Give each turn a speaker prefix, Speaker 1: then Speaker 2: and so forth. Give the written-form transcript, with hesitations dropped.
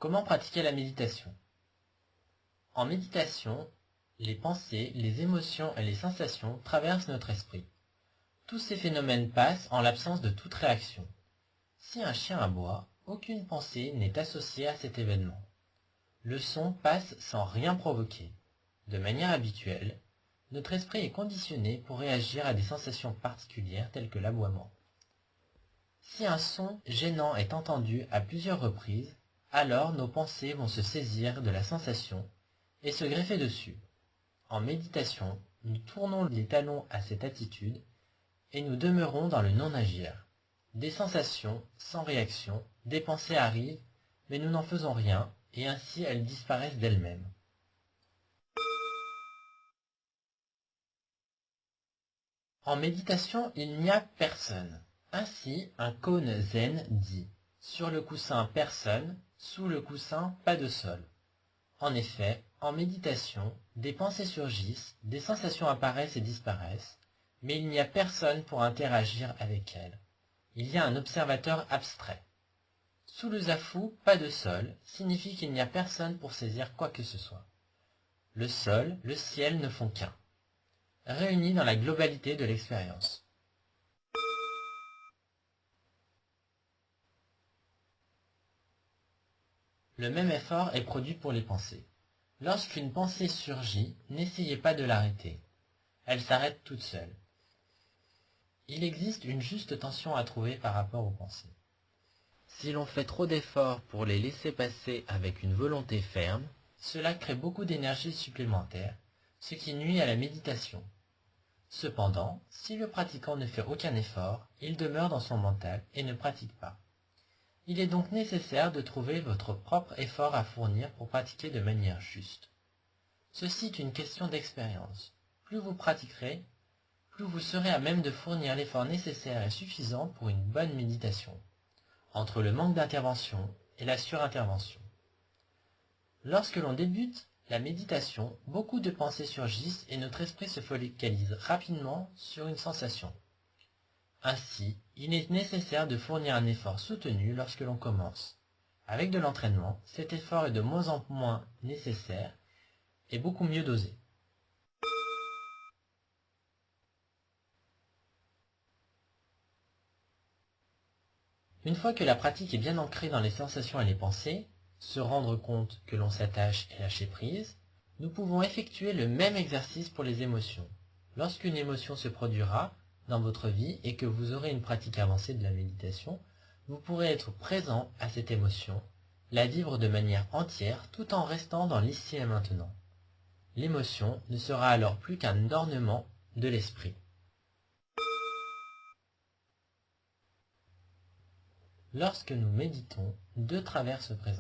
Speaker 1: Comment pratiquer la méditation? En méditation, les pensées, les émotions et les sensations traversent notre esprit. Tous ces phénomènes passent en l'absence de toute réaction. Si un chien aboie, aucune pensée n'est associée à cet événement. Le son passe sans rien provoquer. De manière habituelle, notre esprit est conditionné pour réagir à des sensations particulières telles que l'aboiement. Si un son gênant est entendu à plusieurs reprises, alors nos pensées vont se saisir de la sensation et se greffer dessus. En méditation, nous tournons les talons à cette attitude et nous demeurons dans le non-agir. Des sensations sans réaction, des pensées arrivent, mais nous n'en faisons rien et ainsi elles disparaissent d'elles-mêmes. En méditation, il n'y a personne. Ainsi, un cône zen dit « Sur le coussin, personne, sous le coussin, pas de sol ». En effet, en méditation, des pensées surgissent, des sensations apparaissent et disparaissent, mais il n'y a personne pour interagir avec elles. Il y a un observateur abstrait. Sous le zafu, pas de sol, signifie qu'il n'y a personne pour saisir quoi que ce soit. Le sol, le ciel ne font qu'un, réunis dans la globalité de l'expérience. Le même effort est produit pour les pensées. Lorsqu'une pensée surgit, n'essayez pas de l'arrêter. Elle s'arrête toute seule. Il existe une juste tension à trouver par rapport aux pensées. Si l'on fait trop d'efforts pour les laisser passer avec une volonté ferme, cela crée beaucoup d'énergie supplémentaire, ce qui nuit à la méditation. Cependant, si le pratiquant ne fait aucun effort, il demeure dans son mental et ne pratique pas. Il est donc nécessaire de trouver votre propre effort à fournir pour pratiquer de manière juste. Ceci est une question d'expérience. Plus vous pratiquerez, plus vous serez à même de fournir l'effort nécessaire et suffisant pour une bonne méditation, entre le manque d'intervention et la surintervention. Lorsque l'on débute la méditation, beaucoup de pensées surgissent et notre esprit se focalise rapidement sur une sensation. Ainsi, il est nécessaire de fournir un effort soutenu lorsque l'on commence. Avec de l'entraînement, cet effort est de moins en moins nécessaire et beaucoup mieux dosé. Une fois que la pratique est bien ancrée dans les sensations et les pensées, se rendre compte que l'on s'attache et lâcher prise, nous pouvons effectuer le même exercice pour les émotions. Lorsqu'une émotion se produira dans votre vie et que vous aurez une pratique avancée de la méditation, vous pourrez être présent à cette émotion, la vivre de manière entière tout en restant dans l'ici et maintenant. L'émotion ne sera alors plus qu'un ornement de l'esprit. Lorsque nous méditons, deux travers se présentent.